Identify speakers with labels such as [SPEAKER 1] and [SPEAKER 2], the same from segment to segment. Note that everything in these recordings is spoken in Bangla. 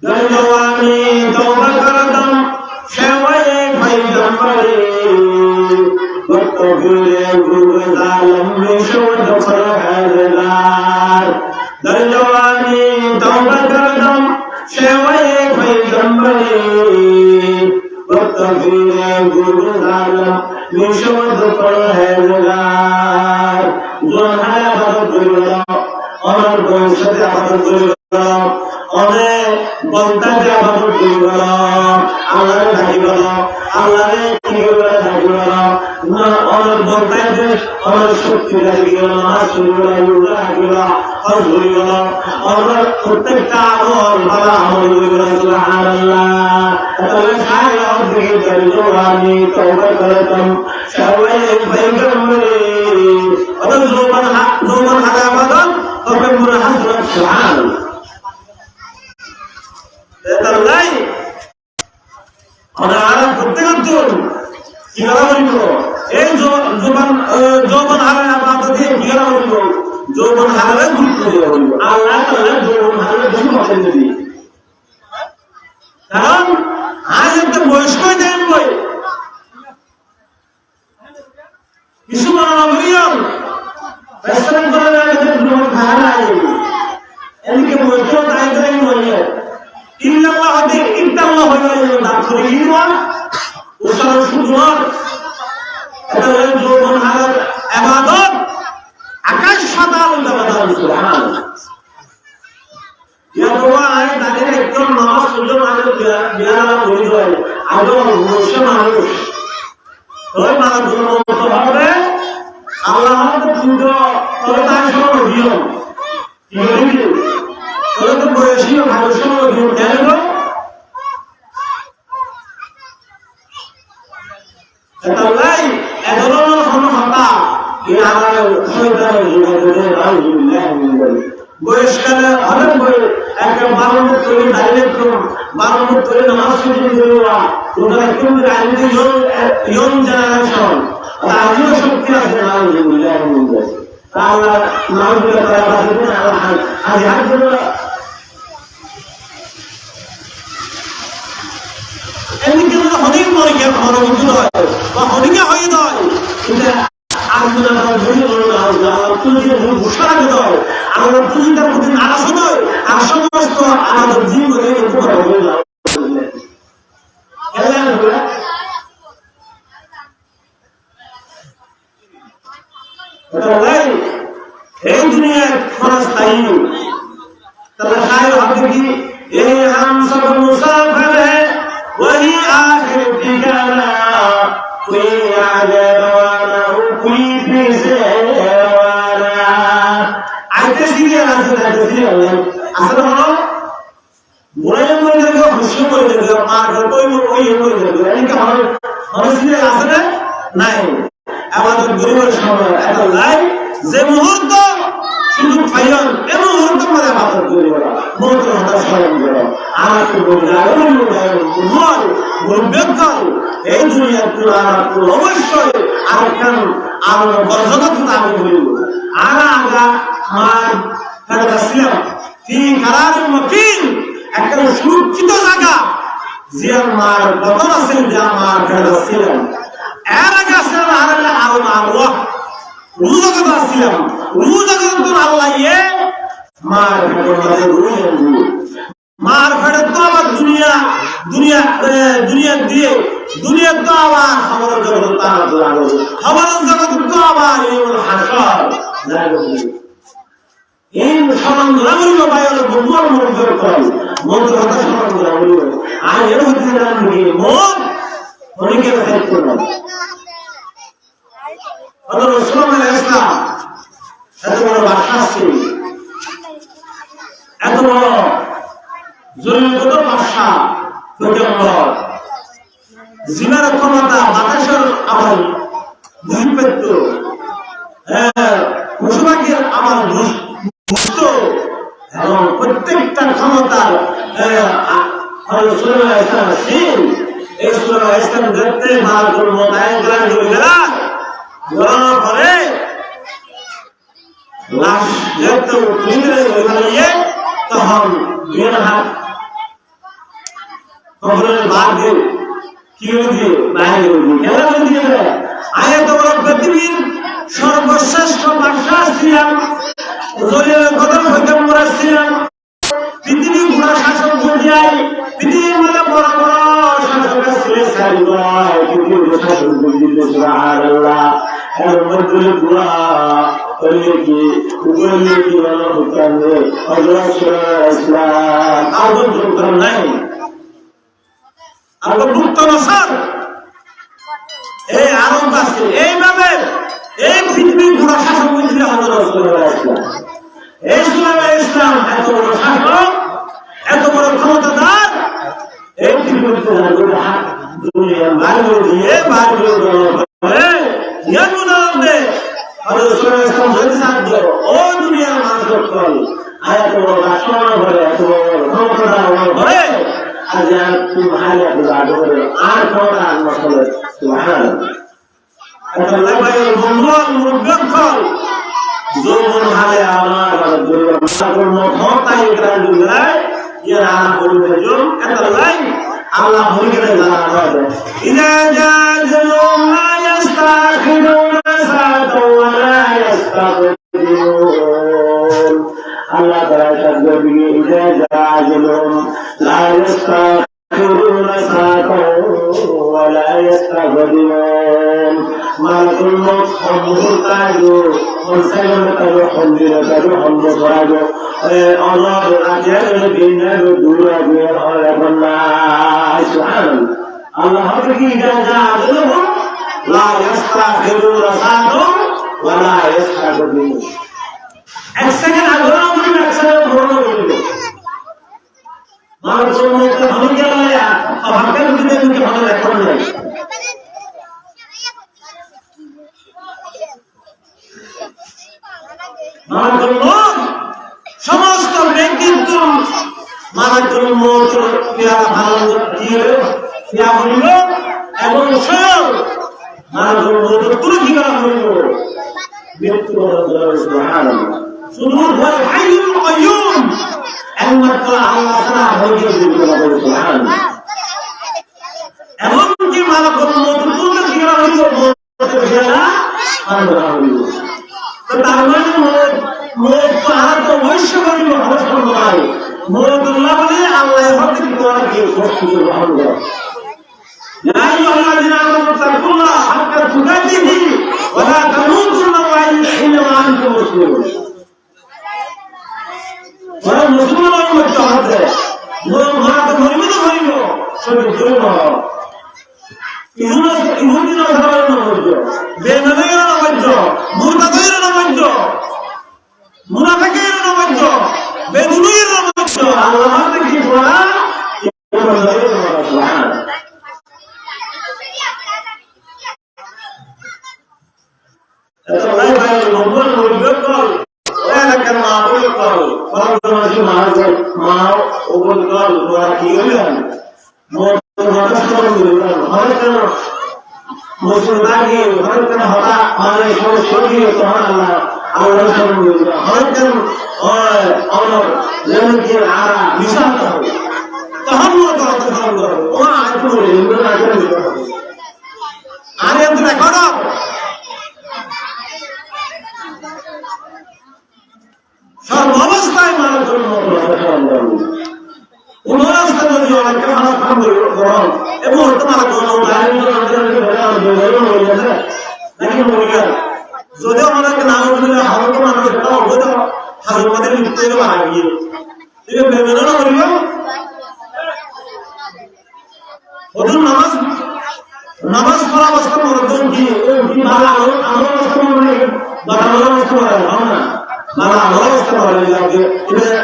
[SPEAKER 1] দয়াওয়ানি তওবা করদম সেওয়ে পয়গম্বরে কত ফিরে গুরে জালম বিশুদ্ধ পরহেজগার দয়াওয়ানি তওবা করদম সেওয়ে পয়গম্বরে কত ফিরে গুরে জালম বিশুদ্ধ পরহেজগার জোহায় আবাদত করিল আমার বংশতে আবাদত করিল অনেক বন্ধাকে আবাদত করিল আল্লাহরে ডাকি গেল আল্লাহরে কি করে ডাকি গেল অনেক বন্ধাকে অনেক শক্তি ডাকি গেল নামাজ শুরু গেল রোজা ডাকি গেল হজ হয়ে গেল অনেক প্রত্যেকটা আমল ভালো আমল হয়ে গেল সুবহানাল্লাহ তাহলে সারা দিকে দয়াওয়ানি তওবা করতাম সবাই পয়গম্বরে অনেক জোবান হাতে আবাদত তবে মনে হাজরত সুবহানাল্লাহ তাই আমরা প্রত্যেকজন কি করা বলব এই যৌবন হারে আমাদেরকে কি করা বলব যৌবন হারে গুরুত্ব দেওয়া বলব আল্লাহ তাআলা যৌবন হারে বেশি পছন্দ দিয়ে কারণ আজ একটা বয়স্ক দেন বই কিছু মানবীয়ন রেস্টুরেন্ট করে যৌবন হারে এদিকে বয়স্ক আইদাই বলে ইল্লাল্লাহ দিন ইল্লাল্লাহ হইল না করে ইমান উসার সুজুর এটা হলো যৌবন হারের ইবাদত আকাশ পাতাল ইবাদত সুবহানাল্লাহ ইয়া বাবা আয় তাদের একদম নামাজ সুজুর আগে বিয়ারা হয়ে যায় আগে মুসলিম মানুষ ওই মানুষ তো ভাবে আল্লাহ আমাদের পুজো তবে তাই সব দিও কি বলি তো বয়সী মানুষ কেন তাই এগুলো কোনো হতা কি আমার শয়তানের জীবনে আউযুবিল্লাহি মিন যালিক বয়সকালে অনেক বই একটা বারো করে ডাইরেক্ট বারো করে নামাজ শুরু করবা তোমরা কিন্তু আইনি ইয়ং জেনারেশন আজও শক্তি আছে আউযুবিল্লাহি মিন যালিক তাআলা নাউযুবিল্লাহি তাআলা আজ হাজর এমনিতে অনেক মনে গিয়ে ভালো বুঝতে হয় বা অনেকে হয়ে যায় কিন্তু আল্লাহ ঘোষণা করতে হয় আমরা পুঁজিটার প্রতি নারাজ হতে হয় আর সমস্ত আমাদের জীবনে উপকার হয়ে যায় এই দুনিয়ার ক্ষণস্থায়ী তাহলে সাহেব ভাবছে কি এই হাম সব মুসাফির হ্যাঁ वही आखिर ठिकाना कोई आगे रवाना हो कोई पीछे रवाना आते सीरियल আসলে হলো বলেন বলে দেখো খুশি করে দেখো মার কই ওই করে দেখো এনকে আমার সিরিয়াল আছে না নাই আমাদের গরিবের সময় এত লাই যে মুহূর্ত শুধু ফাইনাল এমন মুহূর্ত মানে ভাবতে করি মন্ত্র হতা স্মরণ করো আমার তো বলবেন এই দুনিয়ার পুরো অবশ্যই আর কেন আর বর্জগত আমি বলব আগা আমার কাছে ছিলাম কি কারার মকিন একটা সুরক্ষিত জায়গা যে আমার বদন আছে যে আমার কাছে ছিলাম এর আগে ছিলাম আল্লাহ রুজগত ছিলাম রুজগত আল্লাহ ইয়ে মার ফেটে মার ফেটে তো আবার দুনিয়া দিয়ে দুনিয়া তো আবার খবর জগৎ খবর জগৎ তো আবার হাসর এই সম্বন্ধ রামিল বায়ুর বন্ধুর মন্ত্র করি মন্ত্র কথা সম্বন্ধ রামিল আর এর হচ্ছে রামিল মন অনেকের হেল্প করলাম ইসলাম এত বড় বাদশা ছিল এত বড় জরুরি বাদশা জিনার ক্ষমতা বাতাসের আমার দুষ্পেত্য পশুপাখির আমার দুষ্ট এবং প্রত্যেকটা ক্ষমতার এই ইসলাম দেখতে মার করবো পরে লাশ দেখতে তখন দুই হাত কখনো বাদ দিয়ে কি দিয়ে বাইরে খেলা দিয়ে আয় তোমার পৃথিবীর সর্বশ্রেষ্ঠ বাদশা ছিলাম, জলিলের কদম হইতে মোরা ছিলাম, পৃথিবী পুরা শাসন করিয়াই পৃথিবীর মধ্যে বড় বড় শাসক ছিলেন সারিগয় পৃথিবীর শাসন করিলে সুবহানাল্লাহ। এর মধ্যে পুরা ওইলে কি উপরে কি বলা হচ্ছেন যে হযরত ইসলাম আদম সুলতান নাই আর মুক্ত নসর এই আরব আছে এইভাবে এই পৃথিবীর পুরা শাসন করিলে হযরত ইসলাম এই ইসলাম এত বড় শাসক এত বড় ক্ষমতাদার এই পৃথিবীর দুনিয়ার বাইরে দিয়ে বাইরে ও দুনিয়ার মানুষ এত বড় রাষ্ট্র ঘরে এত বড় ক্ষমতাদার ঘরে আজ তুমি ভালো আর ক্ষমতা আসলে যৌবন হালে আমার ক্ষমতায় আল্লাহ ইদা জাযুম লা ইস্তাখিরুনা সাআতাও ওয়া লা ইস্তাগফিরুন। আল্লাহ তাআলা শব্দ দিয়ে ইদা জাযুম লা ইস্তাখিরুনা সাআতাও ওয়া লা ইস্তাগফিরুন। মালাকুল মউত মুতাজু মুসাইলামা তারু হন্দিরা তারু হন্দ করাজো আল্লাহ রাজার দিনের দুরা বের হয় না সুবহানাল্লাহ। আল্লাহ কি জাযুম লা ইস্তাগফিরুনা সাআতাও ওয়া লা ইস্তাগফিরুন। এক সেকেন্ড আগে আমরা এক সেকেন্ড বড় বলবো মানুষ মধ্যে ভালো গেল না ভাবতে দিতে দিতে ভালো এখন নাই সমস্ত ব্যক্তিত্ব মারাত্মক মত ভালো দিয়ে বলল এবং স্বয়ং মারাত্মক মত তুলে কি করা হইল মৃত্যু শুধু হাইয়ুল কাইয়ুম একমাত্র আল্লাহ ছাড়া হইতে এমনকি মারাত্মক মত তুলে কি করা হইল তার মানে মোট পাহাড় তো বৈশ্য করিব নয় মোট উল্লাহ বলে আল্লাহ ভক্তি করা কি কষ্ট গ্রহণ করে নাই আল্লাহ যিনি আমাদের তাকুল্লাহ হাক্কা তুকাতিহি ওয়া লা তামুতুন্না ইল্লা ওয়া আনতুম মুসলিমুন। ওরা মুসলমান হতে হবে মোর মাতে মরিমিত হইল সবে জন্য ইহুদিনা ধর্মের নবজ বেনামীর নবজ মুরতাদের নবজ মুনাফিকের নবজ বেদুইর নবজ আল্লাহ কি বলা সুবহান আল্লাহ ভাই নবজ নবজ কর ওরা কেন মাউল কর পরমাত্মা মহাজ মা ওবল কর ওরা কি হলেন মোর মুসলমানকে হরকন হতা মানে সরিয়ে তখন আল্লাহ আল্লাহ সরিয়ে হরকন আমার জনকে আরা বিশাল হবে তখন ও তো তখন ও আইতো ইন্দ্র আইতো আর এত রেকর্ড সব অবস্থায় মানুষ উনরাস্তা যদি অনেকটা ভালো কাম করো এবং তোমার কোনো নাকি মরিয়া যদিও আমাদেরকে নাম উঠলে হালকা মানুষ এটা অবৈধ হাজার মাদের লিখতে গেলে আগিয়ে এটা ভেবে না মরিয়া ওদের নামাজ পড়া অবস্থা মধ্যে কি ভালো আমার অবস্থা মনে বাড়ানোর অবস্থা হয় না মালা আমার অবস্থা বলে যাবে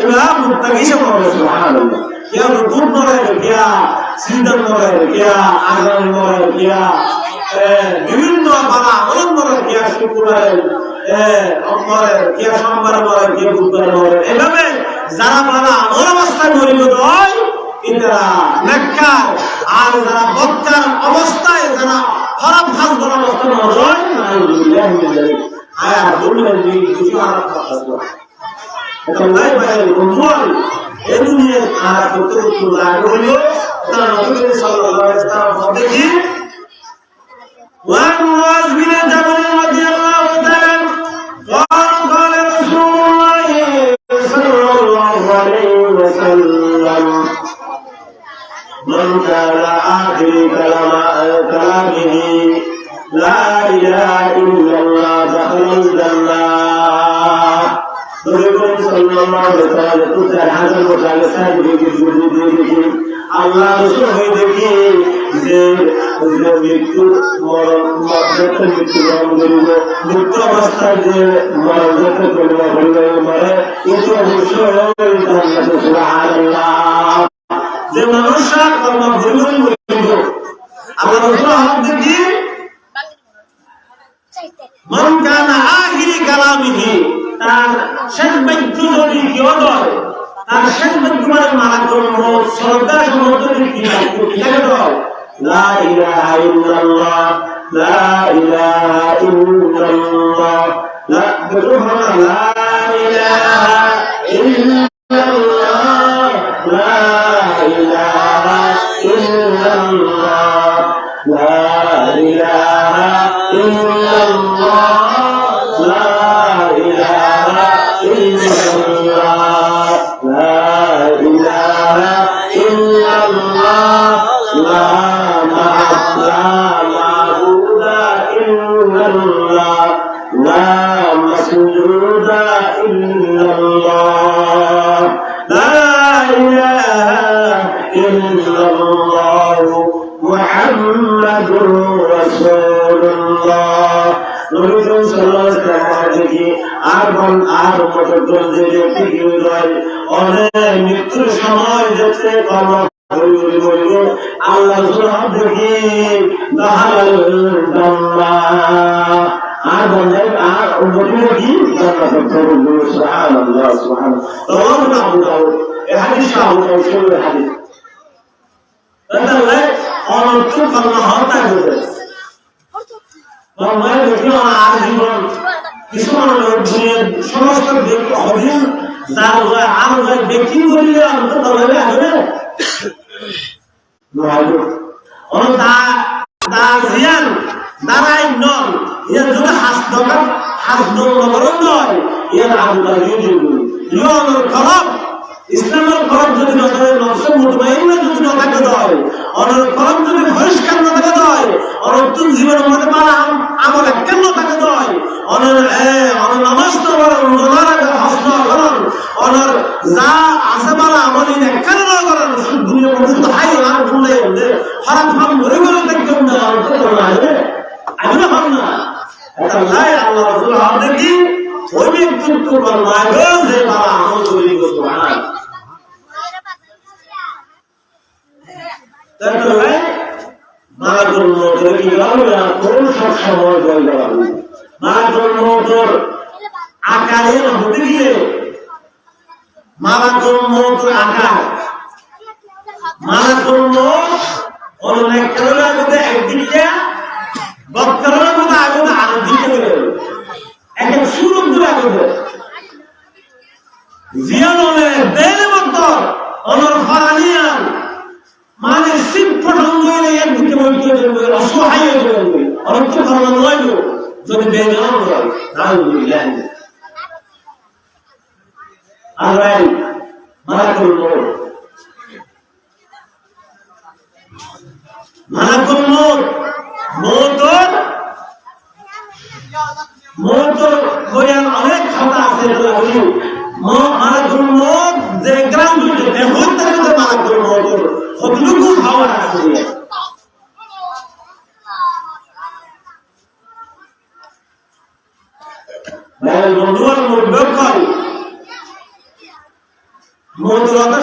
[SPEAKER 1] এবার মুক্তাকি সে বলে সুবহানাল্লাহ क्या रुकून मरे क्या सिंदर मरे क्या आज़ान मरे क्या विभिन्न बाला अलग मरे क्या शुक्र मरे क्या सोमवार मरे क्या बुधवार मरे এভাবে যারা বালা আমল অবস্থায় মরিল হয় ইনরা নেককার আর যারা বদকার অবস্থায় যারা খারাপ কাজ করার অবস্থায় মরে হয় নাউযুবিল্লাহি মিন যালিক আয়া বললেন যে কিছু খারাপ কাজ তাই ভাই বন্ধুগণ এই দুনিয়ার আর কত কিছু লাগে হলো তার নবী সাল্লাল্লাহু আলাইহি ওয়াসাল্লাম বলে কি وعن معاذ بن جبل رضي الله تعالى قال رسول الله صلى الله عليه وسلم من كان آخر كلامه لا إله إلا الله دخل الجنة আল্লাহ রসুল হয়ে দেখি যে মৃত্যু মৃত্যু অবস্থায় যে মরণ যেতে মরে কিন্তু অবশ্যই যে মানুষরা কর্ম ভুল করিব আল্লাহ রসুল হাত দেখি মান কানা আখিরি কালামিহি তার শেষ বাক্য যদি কেউ হয় তার শেষ বাক্য মানে মালাকুল মউত শ্রদ্ধা সমর্থনের কি লা ইলাহা ইল্লাল্লাহ লা ইলাহা ইল্লাল্লাহ লা ইলাহা ইল্লাল্লাহ লা ইলাহা ইল্লাল্লাহ লা ইলাহা ইল্লাল্লাহ মৃত্যুর সময় যেতে কর্ম আল্লাহ দেখি আর বন্ধে আর কি অনর্থ কর্ম হত্যা করে আর জীবন কিছু সমস্ত অধীন যার আর ব্যক্তি করিলে অন্তত আসবে দাঁড়াই নন এর যদি হাসন নয় এর আল্লাহ খরব ইসলামের খরব যদি নফসে মুতমাইন্না যদি না থাকে হয় অনর খরব যদি পরিষ্কার না থাকে হয় অনতুন জীবনের মধ্যে পারা আমল কেন থাকে হয় অনর নামাজ তো রোজা রাখা হজ করেন অনর যা আছে পারা আমল কেন না করেন দুনিয়ার মধ্যে হাই আর ভুলে খারাপ ভাব ধরে ধরে দেখতে না আমি না ভাব না এটা লাই আল্লাহ রাসূল আমাদের কি ওই ব্যক্তির কুরবান লাগে যে তারা আমল তৈরি করতে হয় তারপরে মালাকুল মউতের কি হবে কোন সব সময় বলতে পারবে মালাকুল মউতের আকারের হতে গিয়ে মালাকুল মউতের আকার মালাকুল মউত অনেক কারণের মধ্যে একদিকে বক্তব্যের মধ্যে আগে আর দিকে একটা শুরু করে আগে জিয়ানলে দেলে মতো অনর ফারানিয়ান মানে সিম্পটন হয়ে একদিকে বলতে অসহায় হয়ে যাবে অনেক কথা নয় যদি বেনাম হয় আলহামদুলিল্লাহ আল্লাহ মালাকুল মউত মালাকুল মউত মউতের বয়ান অনেক কথা আছে মালাকুল মউত যে গ্রাম দুটো এখন তার মধ্যে মালাকুল মউতের কতটুকু খাওয়া আছে বন্ধুরা মউতের